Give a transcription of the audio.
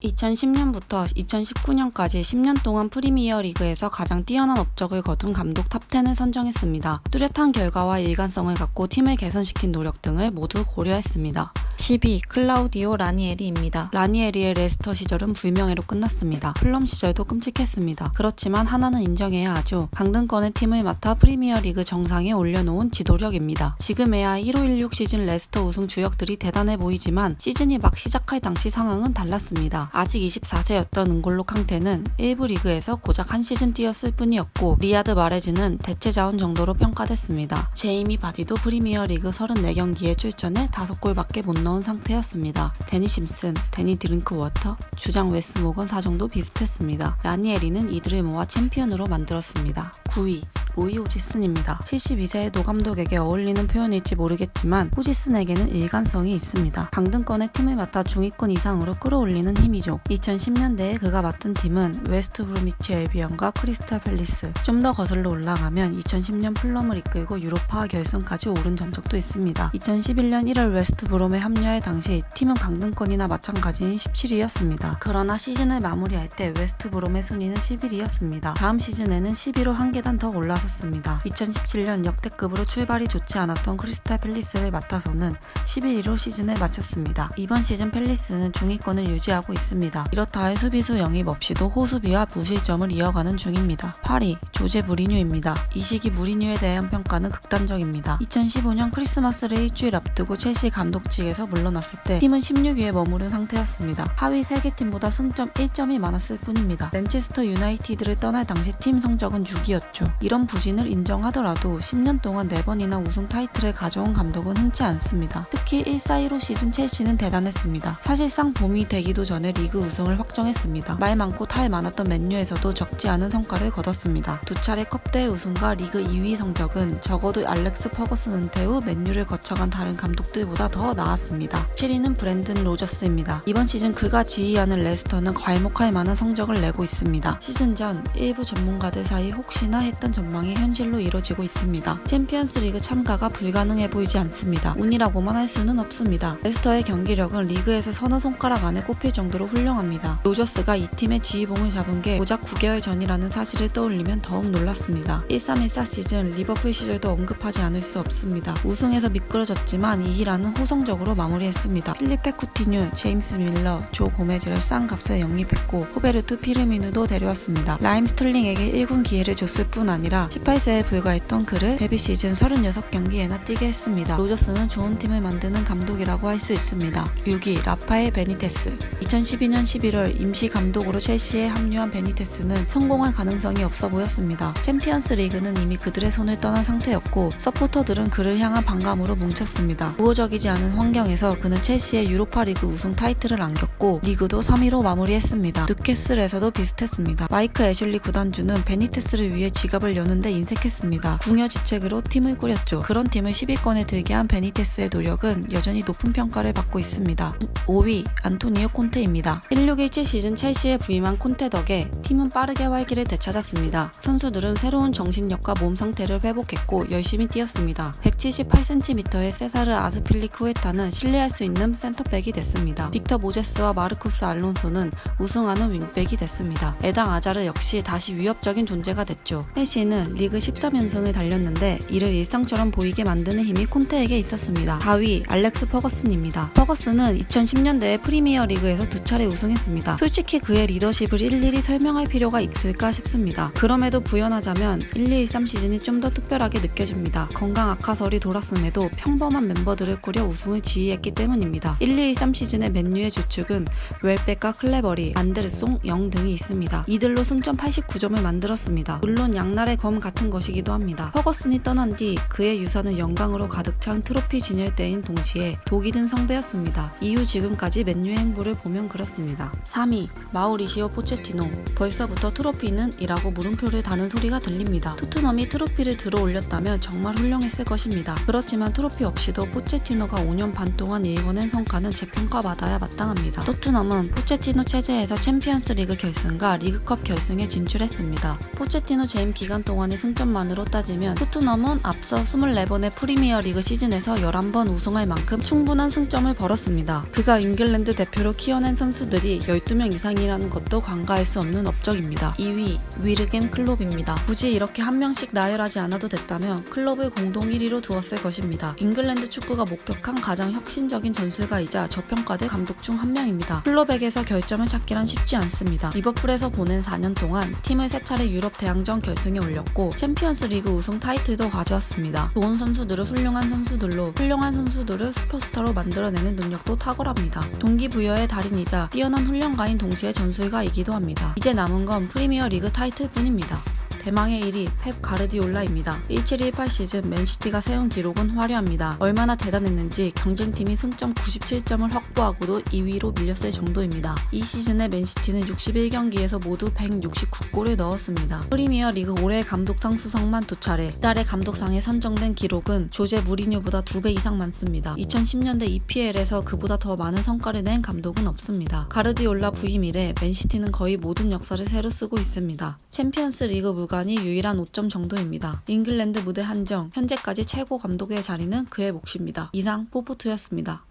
2010년부터 2019년까지 10년 동안 프리미어 리그에서 가장 뛰어난 업적을 거둔 감독 탑10을 선정했습니다. 뚜렷한 결과와 일관성을 갖고 팀을 개선시킨 노력 등을 모두 고려했습니다. 12. 클라우디오 라니에리입니다. 라니에리의 레스터 시절은 불명예로 끝났습니다. 플럼 시절도 끔찍했습니다. 그렇지만 하나는 인정해야 하죠. 강등권의 팀을 맡아 프리미어 리그 정상에 올려놓은 지도력입니다. 지금에야 1516 시즌 레스터 우승 주역들이 대단해 보이지만 시즌이 막 시작할 당시 상황은 달랐습니다. 아직 24세였던 은골로 캉테는 일부 리그에서 고작 한 시즌 뛰었을 뿐이었고 리아드 마레즈는 대체 자원 정도로 평가됐습니다. 제이미 바디도 프리미어 리그 34경기에 출전해 5골밖에 못 넣은 상태였습니다. 데니 심슨, 데니 드링크워터, 주장 웨스 모건 사정도 비슷했습니다. 라니에리는 이들을 모아 챔피언으로 만들었습니다. 9위 로이 호지슨입니다. 72세의 노감독에게 어울리는 표현일지 모르겠지만 호지슨에게는 일관성이 있습니다. 강등권의 팀을 맡아 중위권 이상으로 끌어올리는 힘이죠. 2010년대에 그가 맡은 팀은 웨스트 브로미치 앨비언과 크리스탈 팰리스, 좀 더 거슬러 올라가면 2010년 플럼을 이끌고 유로파 결승까지 오른 전적도 있습니다. 2011년 1월 웨스트 브롬에 합류할 당시 팀은 강등권이나 마찬가지인 17위였습니다. 그러나 시즌을 마무리할 때 웨스트 브롬의 순위는 11위였습니다. 다음 시즌에는 10위로 한 계단 더 올라섰습니다. 2017년 역대급으로 출발이 좋지 않았던 크리스탈 팰리스를 맡아서는 11위로 시즌을 마쳤습니다. 이번 시즌 팰리스는 중위권을 유지하고 있습니다. 이렇다 할 수비수 영입 없이도 호수비와 무실점을 이어가는 중입니다. 8위 조제 무리뉴입니다. 이 시기 무리뉴에 대한 평가는 극단적입니다. 2015년 크리스마스를 일주일 앞두고 첼시 감독직에서 물러났을 때 팀은 16위에 머무른 상태였습니다. 하위 3개 팀보다 승점 1점이 많았을 뿐입니다. 맨체스터 유나이티드를 떠날 당시 팀 성적은 6위였죠. 이런 부진을 인정하더라도 10년 동안 4번이나 우승 타이틀을 가져온 감독은 흔치 않습니다. 특히 1-4-1호 시즌 첼시는 대단했습니다. 사실상 봄이 되기도 전에 리그 우승을 확정했습니다. 말 많고 탈 많았던 맨유에서도 적지 않은 성과를 거뒀습니다. 2차례 컵대회 우승과 리그 2위 성적은 적어도 알렉스 퍼거슨 은퇴 후 맨유를 거쳐간 다른 감독들보다 더 나았습니다. 7위는 브랜든 로저스입니다. 이번 시즌 그가 지휘하는 레스터는 괄목할 만한 성적을 내고 있습니다. 시즌 전 일부 전문가들 사이 혹시나 했던 전망이 현실로 이뤄지고 있습니다. 챔피언스 리그 참가가 불가능해 보이지 않습니다. 운이라고만 할 수는 없습니다. 레스터의 경기력은 리그에서 서너 손가락 안에 꼽힐 정도로 훌륭합니다. 로저스가 이 팀의 지휘봉을 잡은 게 고작 9개월 전이라는 사실을 떠올리면 더욱 놀랐습니다. 13-14 시즌 리버풀 시절도 언급하지 않을 수 없습니다. 우승에서 미끄러졌지만 이희라는 호성적으로 마무리했습니다. 필리페 쿠티뉴, 제임스 밀러, 조 고메즈를 싼 값에 영입했고 후베르투 피르미누도 데려왔습니다. 라임 스털링에게 1군 기회를 줬을 뿐 아니라 18세에 불과했던 그를 데뷔 시즌 36경기에나 뛰게 했습니다. 로저스는 좋은 팀을 만드는 감독이라고 할 수 있습니다. 6위 라파엘 베니테스. 2012년 11월 임시 감독으로 첼시에 합류한 베니테스는 성공할 가능성이 없어 보였습니다. 챔피언스 리그는 이미 그들의 손을 떠난 상태였고 서포터들은 그를 향한 반감으로 뭉쳤습니다. 우호적이지 않은 환경에서 그는 첼시의 유로파 리그 우승 타이틀을 안겼고 리그도 3위로 마무리했습니다. 뉴캐슬에서도 비슷했습니다. 마이크 애슐리 구단주는 베니테스를 위해 지갑을 여는데 인색했습니다. 궁여지책으로 팀을 꾸렸죠. 그런 팀을 10위권에 들게 한 베니테스의 노력은 여전히 높은 평가를 받고 있습니다. 5위 안토니오 콘테입니다. 1617 시즌 첼시에 부임한 콘테 덕에 팀은 빠르게 활기를 되찾았습니다. 선수들은 새로운 정신력과 몸 상태를 회복했고 열심히 뛰었습니다. 178cm의 세사르 아스필리쿠에타는 신뢰할 수 있는 센터백이 됐습니다. 빅터 모제스와 마르코스 알론소는 우승하는 윙백이 됐습니다. 에당 아자르 역시 다시 위협적인 존재가 됐죠. 첼시는 리그 13연승을 달렸는데 이를 일상처럼 보이게 만드는 힘이 콘테에게 있었습니다. 4위 알렉스 퍼거슨입니다. 퍼거슨은 2010년대에 프리미어 리그에서 2차례 우승했습니다. 솔직히 그의 리더십을 일일이 설명할 필요가 있을까 싶습니다. 그럼에도 부연하자면 1213 시즌이 좀 더 특별하게 느껴집니다. 건강 악화설이 돌았음에도 평범한 멤버들을 꾸려 우승을 지휘했기 때문입니다. 1213 시즌의 맨유의 주축은 웰백과 클레버리, 안데르송, 영 등이 있습니다. 이들로 승점 89점을 만들었습니다. 물론 양날의 검 같은 것이기도 합니다. 퍼거슨이 떠난 뒤 그의 유산은 영광으로 가득 찬 트로피 진열대인 동시에 독이 든 성배였습니다. 이후 지금까지 맨유의 행보를 보면 그렇습니다. 3위 마우리시오 포체티노. 벌써부터 트로피는 이라고 물음표를 다는 소리가 들립니다. 토트넘이 트로피를 들어 올렸다면 정말 훌륭했을 것입니다. 그렇지만 트로피 없이도 포체티노가 5년 반 동안 일궈낸 성과는 재평가받아야 마땅합니다. 토트넘은 포체티노 체제에서 챔피언스 리그 결승과 리그컵 결승에 진출했습니다. 포체티노 재임 기간 동안 동안의 승점만으로 따지면 토트넘은 앞서 24번의 프리미어리그 시즌에서 11번 우승할 만큼 충분한 승점을 벌었습니다. 그가 잉글랜드 대표로 키워낸 선수들이 12명 이상이라는 것도 간과할 수 없는 업적입니다. 2위 위르겐 클롭입니다. 굳이 이렇게 한 명씩 나열하지 않아도 됐다면 클롭을 공동 1위로 두었을 것입니다. 잉글랜드 축구가 목격한 가장 혁신적인 전술가이자 저평가된 감독 중 한 명입니다. 클롭에게서 결점을 찾기란 쉽지 않습니다. 리버풀에서 보낸 4년 동안 팀을 3차례 유럽 대항전 결승에 올렸고 챔피언스 리그 우승 타이틀도 가져왔습니다. 좋은 선수들을 훌륭한 선수들로, 훌륭한 선수들을 슈퍼스타로 만들어내는 능력도 탁월합니다. 동기부여의 달인이자 뛰어난 훈련가인 동시에 전술가이기도 합니다. 이제 남은 건 프리미어 리그 타이틀뿐입니다. 대망의 1위 펩 가르디올라입니다. 17-18 시즌 맨시티가 세운 기록은 화려합니다. 얼마나 대단했는지 경쟁팀이 승점 97점을 확보하고도 2위로 밀렸을 정도입니다. 이 시즌에 맨시티는 61경기에서 모두 169골을 넣었습니다. 프리미어 리그 올해 감독상 수상만 2차례, 이달의 감독상에 선정된 기록은 조제 무리뉴보다 2배 이상 많습니다. 2010년대 EPL에서 그보다 더 많은 성과를 낸 감독은 없습니다. 가르디올라 부임 이래 맨시티는 거의 모든 역사를 새로 쓰고 있습니다. 챔피언스 리그 무관이 유일한 5점 정도입니다. 잉글랜드 무대 한정, 현재까지 최고 감독의 자리는 그의 몫입니다. 이상 포포투였습니다.